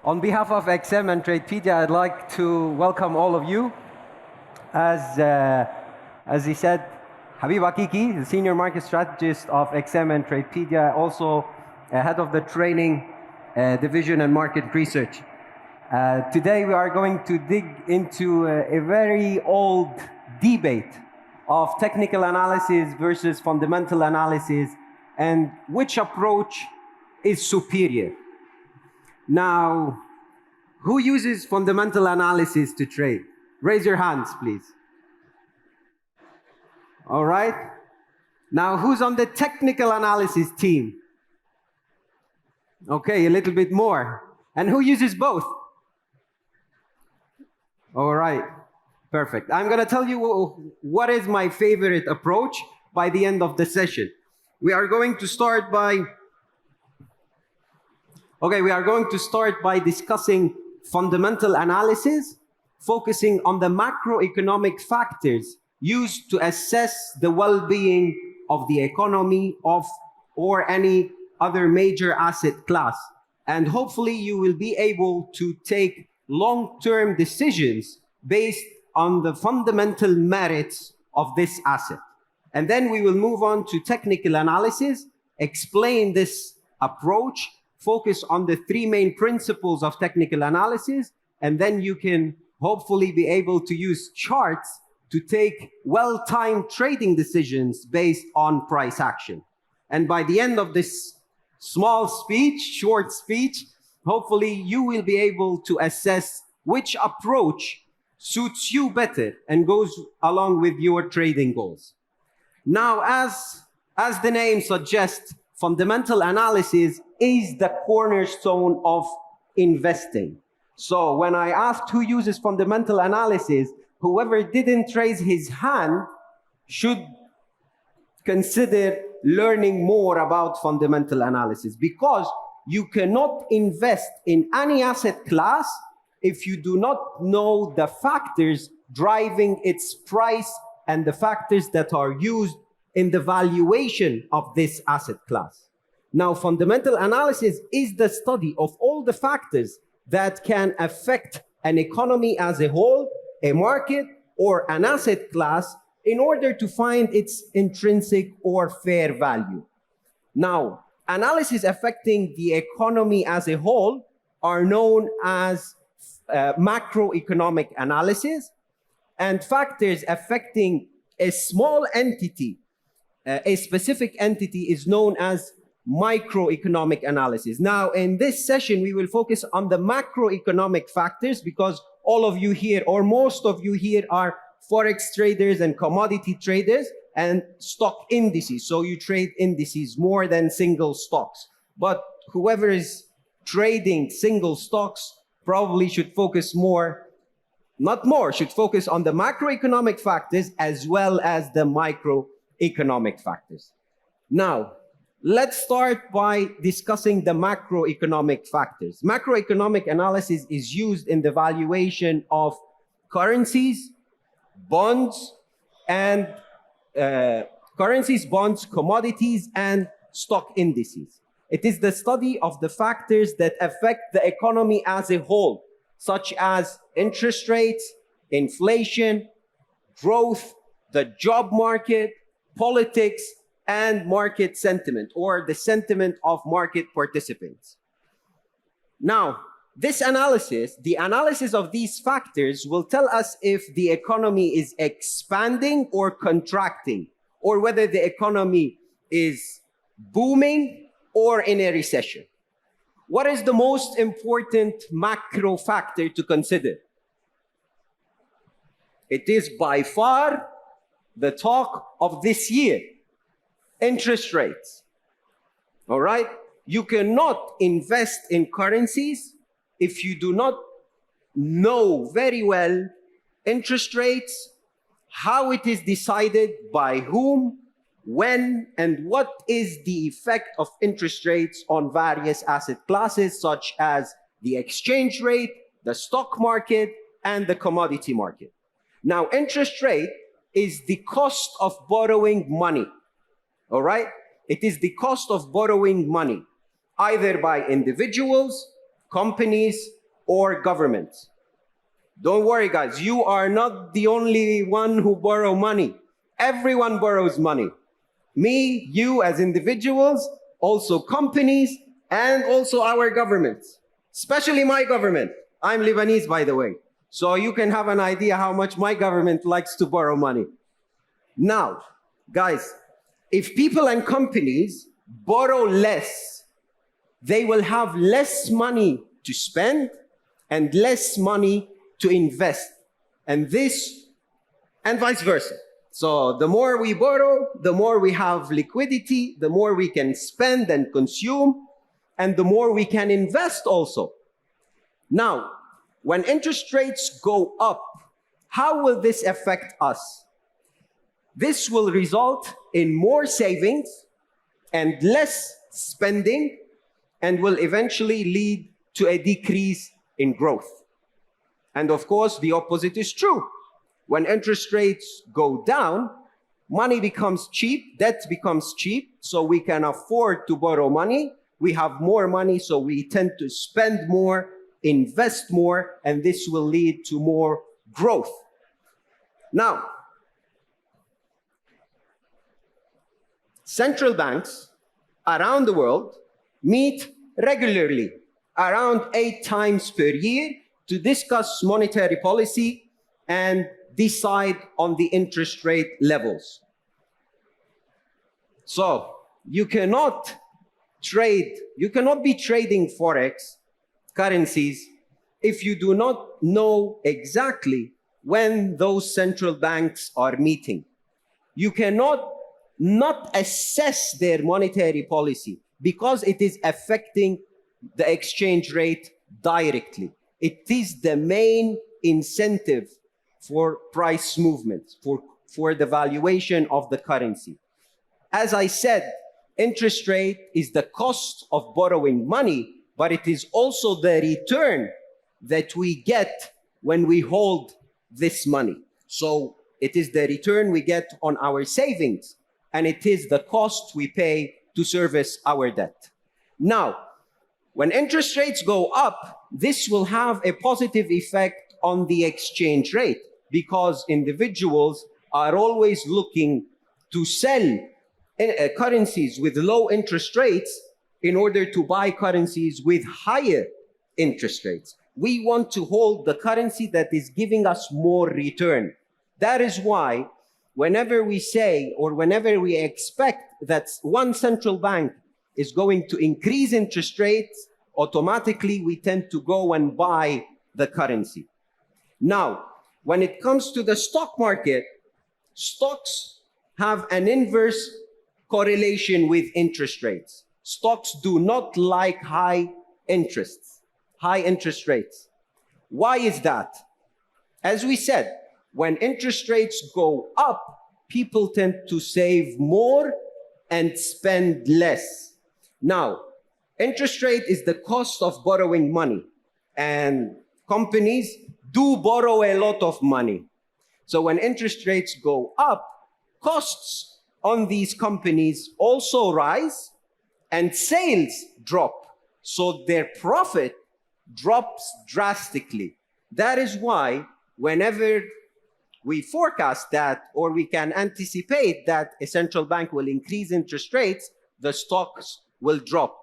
On behalf of XM and Tradepedia, I'd like to welcome all of you. As he said, Habib Akiki, the Senior Market Strategist of XM and Tradepedia, also head of the Training Division and Market Research. Today we are going to dig into a very old debate of technical analysis versus fundamental analysis and which approach is superior. Now, who uses fundamental analysis to trade? Raise your hands, please. All right. Now, who's on the technical analysis team? Okay, a little bit more. And who uses both? All right, perfect. I'm going to tell you what is my favorite approach by the end of the session. We are going to start by discussing fundamental analysis, focusing on the macroeconomic factors used to assess the well-being of the economy or any other major asset class. And hopefully you will be able to take long-term decisions based on the fundamental merits of this asset. And then we will move on to technical analysis, explain this approach, focus on the three main principles of technical analysis, and then you can hopefully be able to use charts to take well-timed trading decisions based on price action. And by the end of this short speech, hopefully you will be able to assess which approach suits you better and goes along with your trading goals. Now, as the name suggests, fundamental analysis is the cornerstone of investing. So when I asked who uses fundamental analysis, whoever didn't raise his hand should consider learning more about fundamental analysis, because you cannot invest in any asset class if you do not know the factors driving its price and the factors that are used in the valuation of this asset class. Now, fundamental analysis is the study of all the factors that can affect an economy as a whole, a market, or an asset class in order to find its intrinsic or fair value. Now, analysis affecting the economy as a whole are known as macroeconomic analysis, and factors affecting a small entity, a specific entity, is known as microeconomic analysis. Now, in this session, we will focus on the macroeconomic factors because all of you here, or most of you here, are Forex traders and commodity traders and stock indices. So you trade indices more than single stocks. But whoever is trading single stocks probably should focus should focus on the macroeconomic factors as well as the microeconomic factors. Now, let's start by discussing the macroeconomic factors. Macroeconomic analysis is used in the valuation of currencies, bonds, commodities, and stock indices. It is the study of the factors that affect the economy as a whole, such as interest rates, inflation, growth, the job market, politics, and market sentiment, or the sentiment of market participants. Now, this analysis, the analysis of these factors, will tell us if the economy is expanding or contracting, or whether the economy is booming or in a recession. What is the most important macro factor to consider? It is by far the talk of this year: interest rates. All right? You cannot invest in currencies if you do not know very well interest rates, how it is decided, by whom, when, and what is the effect of interest rates on various asset classes, such as the exchange rate, the stock market, and the commodity market. Now, interest rate is the cost of borrowing money. All right? It is the cost of borrowing money, either by individuals, companies, or governments. Don't worry, guys. You are not the only one who borrow money. Everyone borrows money. Me, you as individuals, also companies, and also our governments, especially my government. I'm Lebanese, by the way. So you can have an idea how much my government likes to borrow money. Now, guys, if people and companies borrow less, they will have less money to spend and less money to invest. And this, and vice versa. So the more we borrow, the more we have liquidity, the more we can spend and consume, and the more we can invest also. Now, when interest rates go up, how will this affect us? This will result in more savings and less spending, and will eventually lead to a decrease in growth. And of course, the opposite is true. When interest rates go down, money becomes cheap, debt becomes cheap, so we can afford to borrow money. We have more money, so we tend to spend more, invest more, and this will lead to more growth. Now, central banks around the world meet regularly, around 8 times per year, to discuss monetary policy and decide on the interest rate levels. So you cannot be trading Forex currencies if you do not know exactly when those central banks are meeting. You cannot not assess their monetary policy because it is affecting the exchange rate directly. It is the main incentive for price movements, for the valuation of the currency. As I said, interest rate is the cost of borrowing money, but it is also the return that we get when we hold this money. So it is the return we get on our savings, and it is the cost we pay to service our debt. Now, when interest rates go up, this will have a positive effect on the exchange rate because individuals are always looking to sell currencies with low interest rates in order to buy currencies with higher interest rates. We want to hold the currency that is giving us more return. That is why whenever we say or whenever we expect that one central bank is going to increase interest rates, automatically we tend to go and buy the currency. Now, when it comes to the stock market, stocks have an inverse correlation with interest rates. Stocks do not like high interest rates. Why is that? As we said, when interest rates go up, people tend to save more and spend less. Now, interest rate is the cost of borrowing money, and companies do borrow a lot of money. So when interest rates go up, costs on these companies also rise and sales drop. So their profit drops drastically. That is why whenever we forecast that or we can anticipate that a central bank will increase interest rates, the stocks will drop.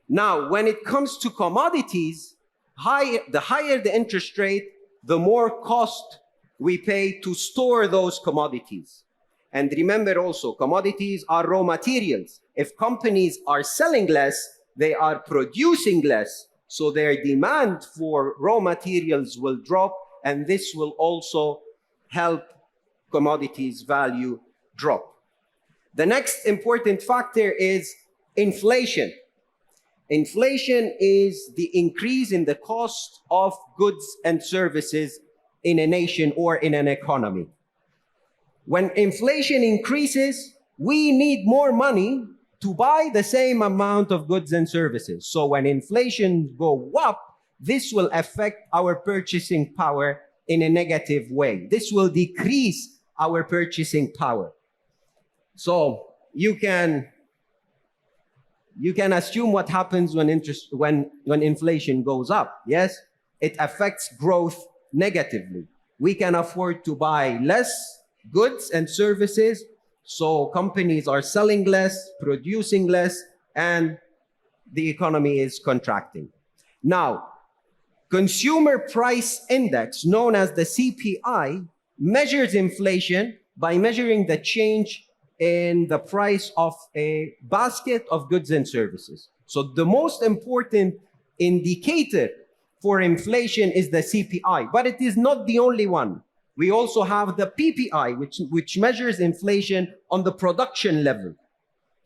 Now, when it comes to commodities, the higher the interest rate, the more cost we pay to store those commodities. And remember also, commodities are raw materials. If companies are selling less, they are producing less. So their demand for raw materials will drop, and this will also help commodities value drop. The next important factor is inflation. Inflation is the increase in the cost of goods and services in a nation or in an economy. When inflation increases, we need more money to buy the same amount of goods and services. So when inflation goes up, this will affect our purchasing power in a negative way. This will decrease our purchasing power. So you can you can assume what happens when inflation goes up. Yes, it affects growth negatively. We can afford to buy less goods and services, so companies are selling less, producing less, and the economy is contracting. Now, Consumer Price Index, known as the CPI, measures inflation by measuring the change in the price of a basket of goods and services. So the most important indicator for inflation is the CPI, but it is not the only one. We also have the PPI, which measures inflation on the production level.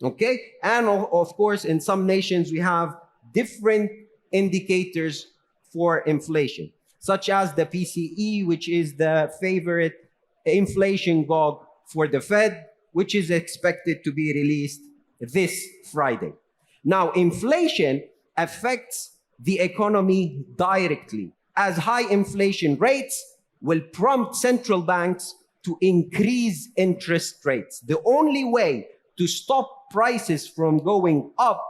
Okay? And of course, in some nations, we have different indicators for inflation, such as the PCE, which is the favorite inflation gauge for the Fed, which is expected to be released this Friday. Now, inflation affects the economy directly, as high inflation rates will prompt central banks to increase interest rates. The only way to stop prices from going up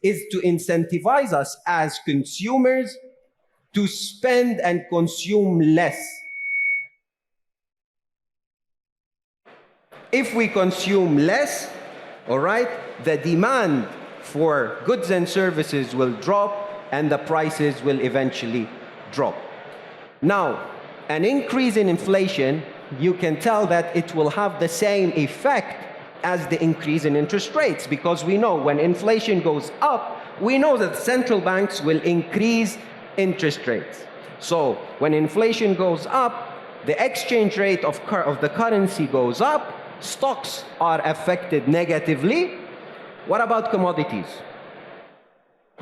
is to incentivize us as consumers to spend and consume less. If we consume less, all right, the demand for goods and services will drop and the prices will eventually drop. Now, an increase in inflation, you can tell that it will have the same effect as the increase in interest rates, because we know when inflation goes up, we know that central banks will increase interest rates. So when inflation goes up, the exchange rate of the currency goes up, stocks are affected negatively. What about commodities?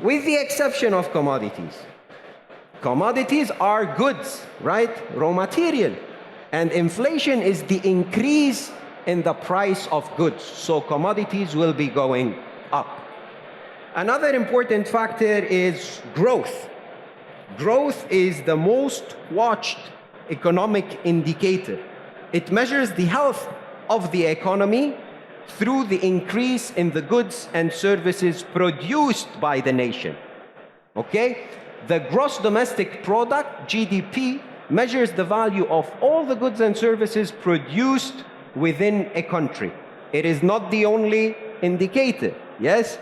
With the exception of commodities. Commodities are goods, right? Raw material. And inflation is the increase in the price of goods. So commodities will be going up. Another important factor is growth. Growth is the most watched economic indicator. It measures the health of the economy through the increase in the goods and services produced by the nation. Okay? The gross domestic product, GDP, measures the value of all the goods and services produced within a country. It is not the only indicator, yes?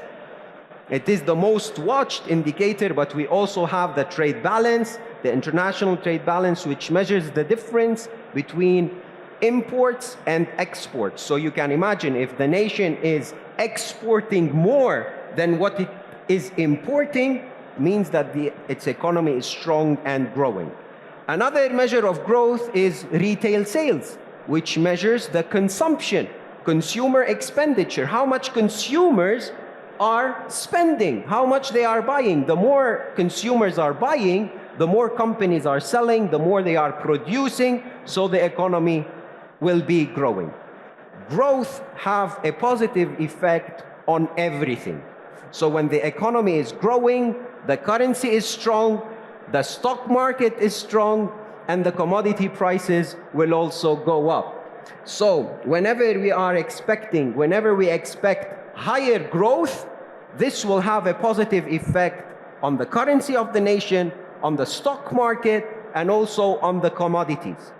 It is the most watched indicator, but we also have the trade balance, the international trade balance, which measures the difference between imports and exports. So you can imagine if the nation is exporting more than what it is importing, means that its economy is strong and growing. Another measure of growth is retail sales, which measures the consumption, consumer expenditure, how much consumers are spending, how much they are buying. The more consumers are buying, the more companies are selling, the more they are producing, so the economy will be growing. Growth have a positive effect on everything. So when the economy is growing, the currency is strong, the stock market is strong, and the commodity prices will also go up. So whenever we expect higher growth, this will have a positive effect on the currency of the nation, on the stock market, and also on the commodities.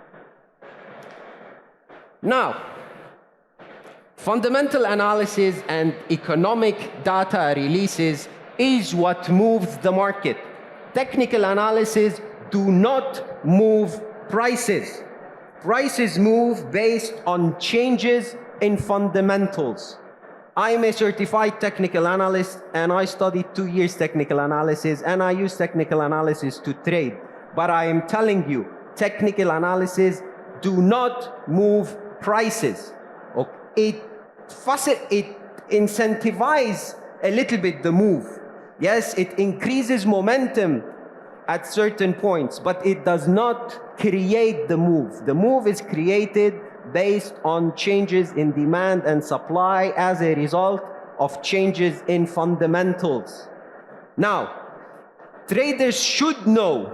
Now, fundamental analysis and economic data releases is what moves the market. Technical analysis do not move prices. Prices move based on changes in fundamentals. I'm a certified technical analyst and I studied 2 years technical analysis and I use technical analysis to trade. But I am telling you, technical analysis do not move prices. It incentivizes a little bit the move. Yes, it increases momentum at certain points, but it does not create the move. The move is created based on changes in demand and supply as a result of changes in fundamentals. Now, traders should know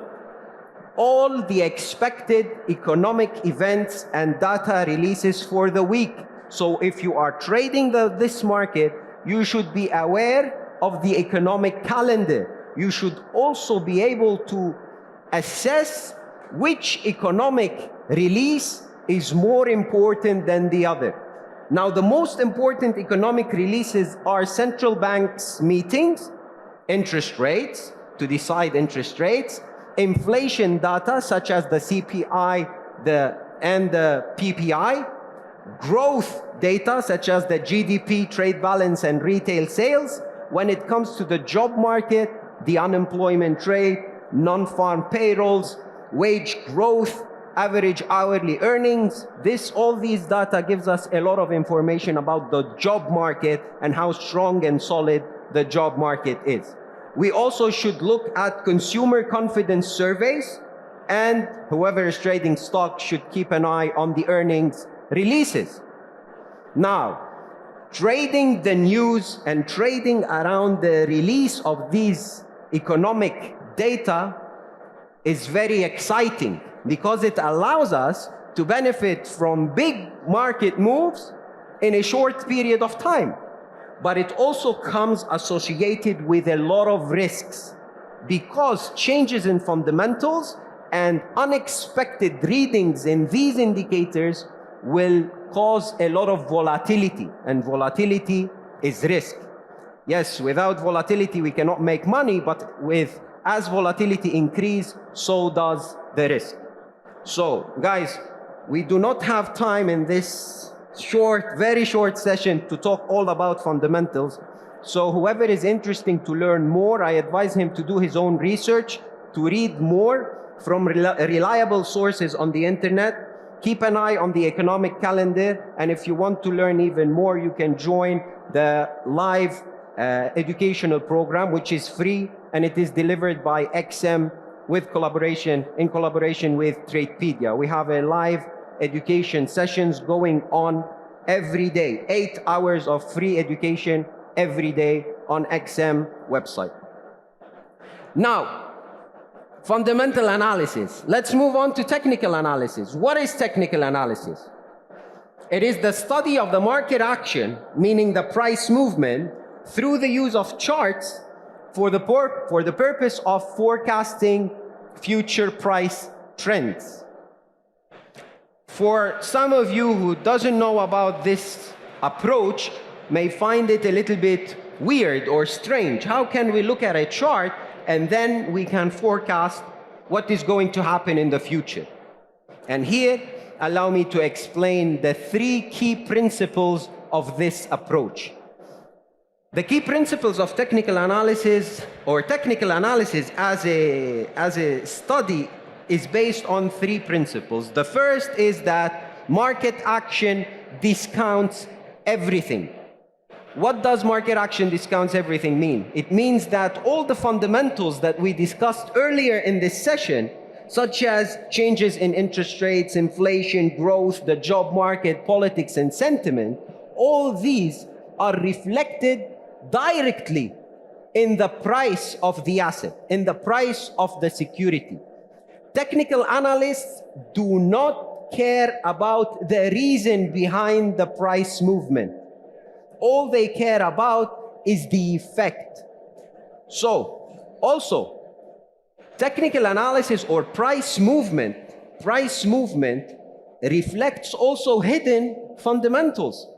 all the expected economic events and data releases for the week. So if you are trading this market, you should be aware of the economic calendar, you should also be able to assess which economic release is more important than the other. Now, the most important economic releases are central banks' meetings, interest rates, to decide interest rates, inflation data such as the CPI and the PPI, growth data such as the GDP, trade balance, and retail sales. When it comes to the job market, the unemployment rate, non-farm payrolls, wage growth, average hourly earnings. All these data gives us a lot of information about the job market and how strong and solid the job market is. We also should look at consumer confidence surveys, and whoever is trading stocks should keep an eye on the earnings releases. Now, trading the news and trading around the release of these economic data is very exciting because it allows us to benefit from big market moves in a short period of time. But it also comes associated with a lot of risks because changes in fundamentals and unexpected readings in these indicators will cause a lot of volatility, and volatility is risk. Yes, without volatility we cannot make money, but as volatility increases, so does the risk. So, guys, we do not have time in this very short session to talk all about fundamentals. So whoever is interested to learn more, I advise him to do his own research, to read more from reliable sources on the internet. Keep an eye on the economic calendar, and if you want to learn even more, you can join the live educational program, which is free, and it is delivered by XM in collaboration with Tradepedia. We have a live education sessions going on every day, 8 hours of free education every day on XM website. Now, fundamental analysis. Let's move on to technical analysis. What is technical analysis? It is the study of the market action, meaning the price movement, through the use of charts for the purpose of forecasting future price trends. For some of you who doesn't know about this approach, may find it a little bit weird or strange. How can we look at a chart and then we can forecast what is going to happen in the future? And here, allow me to explain the 3 key principles of this approach. The key principles of technical analysis, or technical analysis as a study, is based on 3 principles. The first is that market action discounts everything. What does market action discounts everything mean? It means that all the fundamentals that we discussed earlier in this session, such as changes in interest rates, inflation, growth, the job market, politics, and sentiment, all these are reflected directly in the price of the asset, in the price of the security. Technical analysts do not care about the reason behind the price movement. All they care about is the effect. So, also, technical analysis or price movement reflects also hidden fundamentals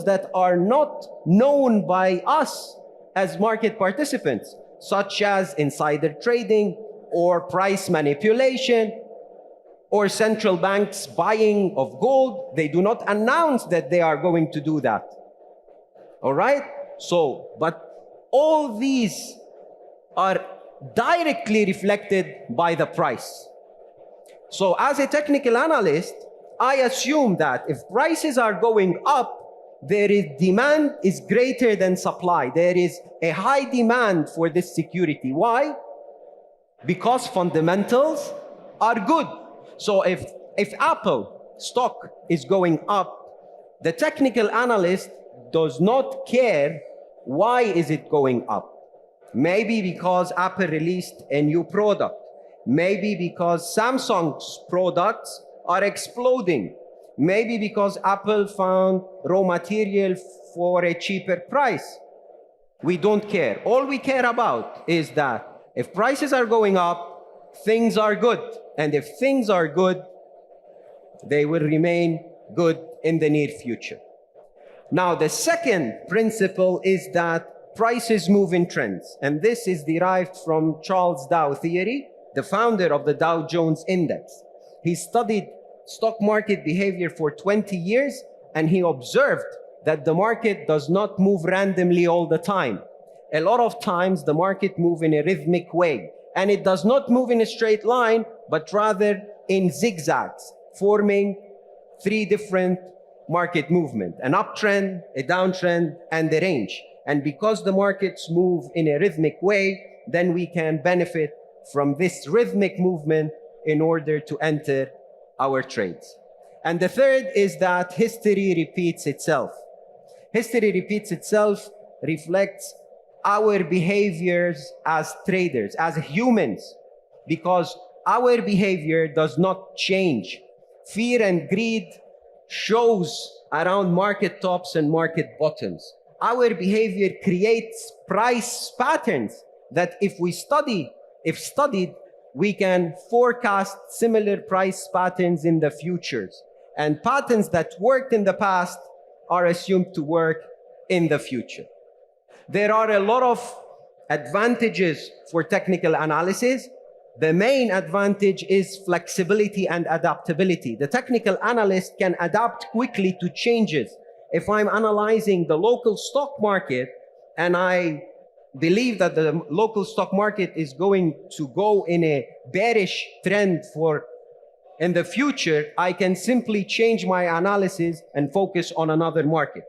that are not known by us as market participants, such as insider trading or price manipulation or central banks buying of gold. They do not announce that they are going to do that. All right? So, but all these are directly reflected by the price. So as a technical analyst, I assume that if prices are going up, demand is greater than supply. There is a high demand for this security. Why? Because fundamentals are good. So if Apple stock is going up, the technical analyst does not care why is it going up. Maybe because Apple released a new product. Maybe because Samsung's products are exploding. Maybe because Apple found raw material for a cheaper price. we don't care. All we care about is that if prices are going up, things are good. And if things are good, they will remain good in the near future. Now, the second principle is that prices move in trends. And this is derived from Charles Dow theory, the founder of the Dow Jones Index. He studied stock market behavior for 20 years, and he observed that the market does not move randomly all the time. A lot of times, the market moves in a rhythmic way. And it does not move in a straight line, but rather in zigzags, forming three different market movement: an uptrend, a downtrend, and a range. And because the markets move in a rhythmic way, then we can benefit from this rhythmic movement in order to enter our trades. And the third is that history repeats itself. History repeats itself reflects our behaviors as traders, as humans, because our behavior does not change. Fear and greed shows around market tops and market bottoms. Our behavior creates price patterns that if studied, we can forecast similar price patterns in the futures. And patterns that worked in the past are assumed to work in the future. There are a lot of advantages for technical analysis. The main advantage is flexibility and adaptability. The technical analyst can adapt quickly to changes. If I'm analyzing the local stock market and I believe that the local stock market is going to go in a bearish trend in the future, I can simply change my analysis and focus on another market.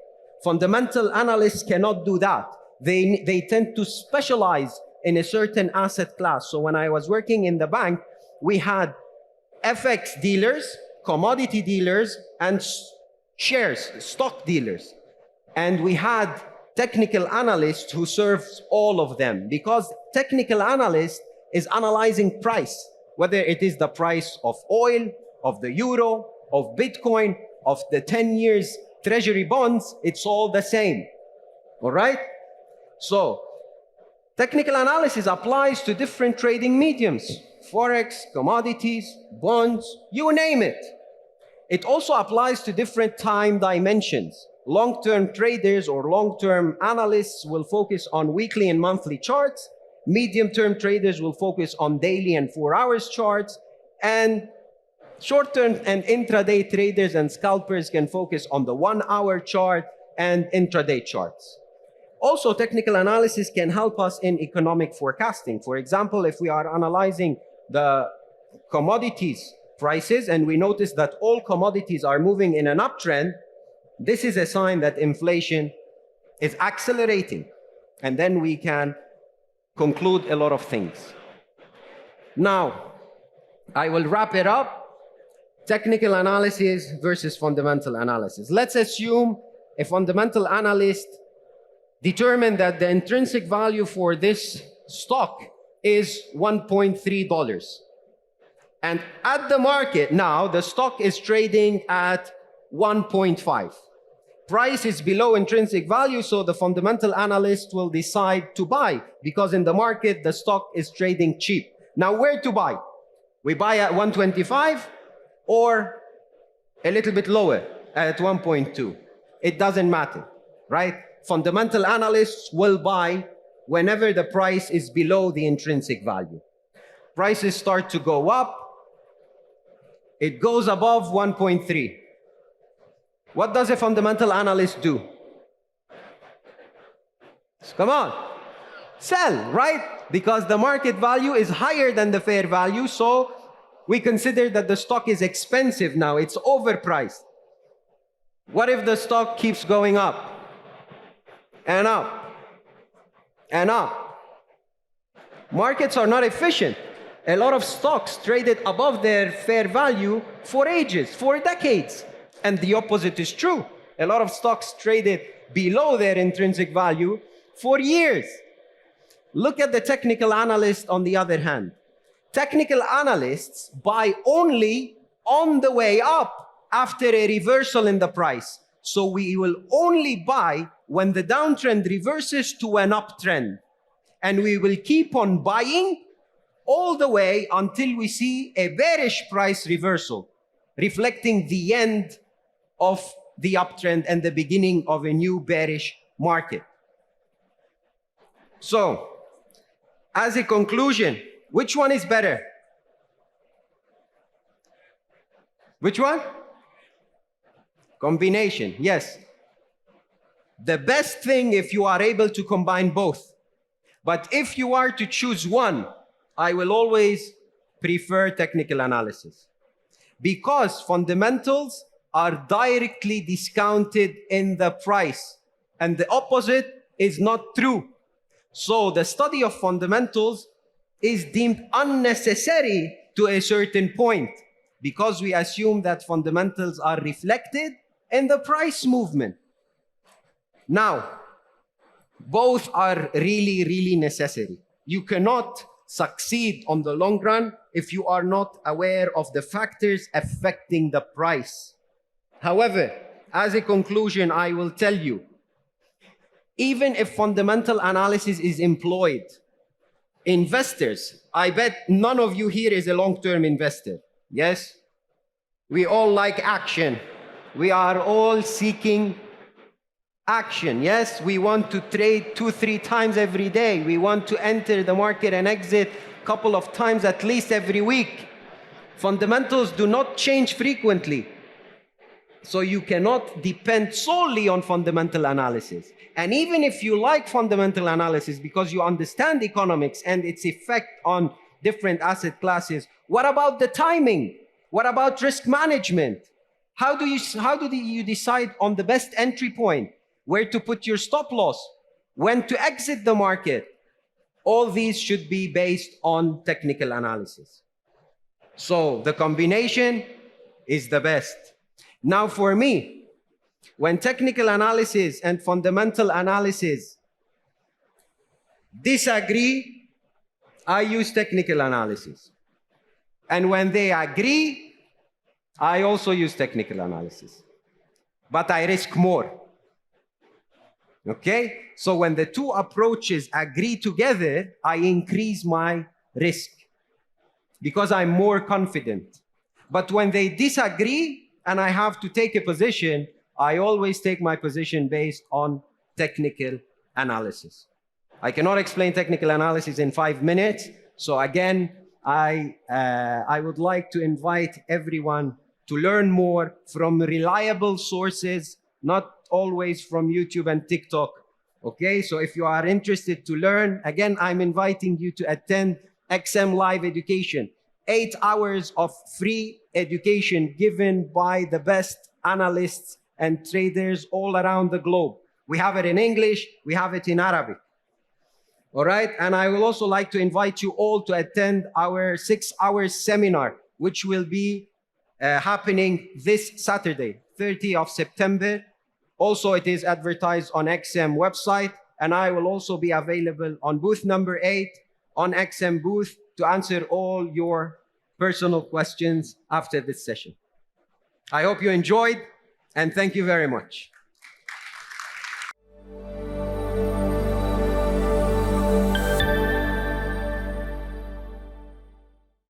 Fundamental analysts cannot do that. They tend to specialize in a certain asset class. So when I was working in the bank, we had FX dealers, commodity dealers, and shares, stock dealers. And we had technical analysts who serves all of them, because technical analyst is analyzing price, whether it is the price of oil, of the euro, of Bitcoin, of the 10 years treasury bonds, it's all the same. All right? So, technical analysis applies to different trading mediums: Forex, commodities, bonds, you name it. It also applies to different time dimensions. Long-term traders or long-term analysts will focus on weekly and monthly charts. Medium-term traders will focus on daily and 4 hours charts. And short-term and intraday traders and scalpers can focus on the 1 hour chart and intraday charts. Also, technical analysis can help us in economic forecasting. For example, if we are analyzing the commodities prices and we notice that all commodities are moving in an uptrend, this is a sign that inflation is accelerating. And then we can conclude a lot of things. Now, I will wrap it up. Technical analysis versus fundamental analysis. Let's assume a fundamental analyst determined that the intrinsic value for this stock is $1.3. And at the market now, the stock is trading at 1.5. Price is below intrinsic value, so the fundamental analyst will decide to buy, because in the market, the stock is trading cheap. Now, where to buy? We buy at 125 or a little bit lower at 1.2. It doesn't matter, right? Fundamental analysts will buy whenever the price is below the intrinsic value. Prices start to go up. It goes above 1.3. What does a fundamental analyst do? Come on. Sell, right? Because the market value is higher than the fair value, so we consider that the stock is expensive now. It's overpriced. What if the stock keeps going up? And up, and up. Markets are not efficient. A lot of stocks traded above their fair value for ages, for decades. And the opposite is true. A lot of stocks traded below their intrinsic value for years. Look at the technical analyst on the other hand. Technical analysts buy only on the way up after a reversal in the price. So we will only buy when the downtrend reverses to an uptrend. And we will keep on buying all the way until we see a bearish price reversal, reflecting the end of the uptrend and the beginning of a new bearish market. So, as a conclusion, which one is better? Which one? Combination, yes. The best thing if you are able to combine both. But if you are to choose one, I will always prefer technical analysis, because fundamentals are directly discounted in the price, and the opposite is not true. So the study of fundamentals is deemed unnecessary to a certain point, because we assume that fundamentals are reflected in the price movement. Now, both are really, really necessary. You cannot succeed on the long run if you are not aware of the factors affecting the price. However, as a conclusion, I will tell you, even if fundamental analysis is employed, investors, I bet none of you here is a long-term investor. Yes? We all like action. We are all seeking action. Yes, we want to trade 2-3 times every day. We want to enter the market and exit a couple of times at least every week. Fundamentals do not change frequently. So you cannot depend solely on fundamental analysis. And even if you like fundamental analysis because you understand economics and its effect on different asset classes, what about the timing? What about risk management? How do you decide on the best entry point? Where to put your stop loss, when to exit the market? All these should be based on technical analysis. So the combination is the best. Now for me, when technical analysis and fundamental analysis disagree, I use technical analysis. And when they agree, I also use technical analysis. But I risk more. Okay, so when the two approaches agree together, I increase my risk because I'm more confident. But when they disagree and I have to take a position, I always take my position based on technical analysis. I cannot explain technical analysis in 5 minutes. So again, I would like to invite everyone to learn more from reliable sources, not always from YouTube and TikTok. Okay, so if you are interested to learn, again, I'm inviting you to attend XM Live Education. 8 hours of free education given by the best analysts and traders all around the globe. We have it in English, we have it in Arabic. All right, and I will also like to invite you all to attend our 6-hour seminar, which will be happening this Saturday, 30th of September. Also, it is advertised on XM website, and I will also be available on booth number 8 on XM booth to answer all your personal questions after this session. I hope you enjoyed, and thank you very much.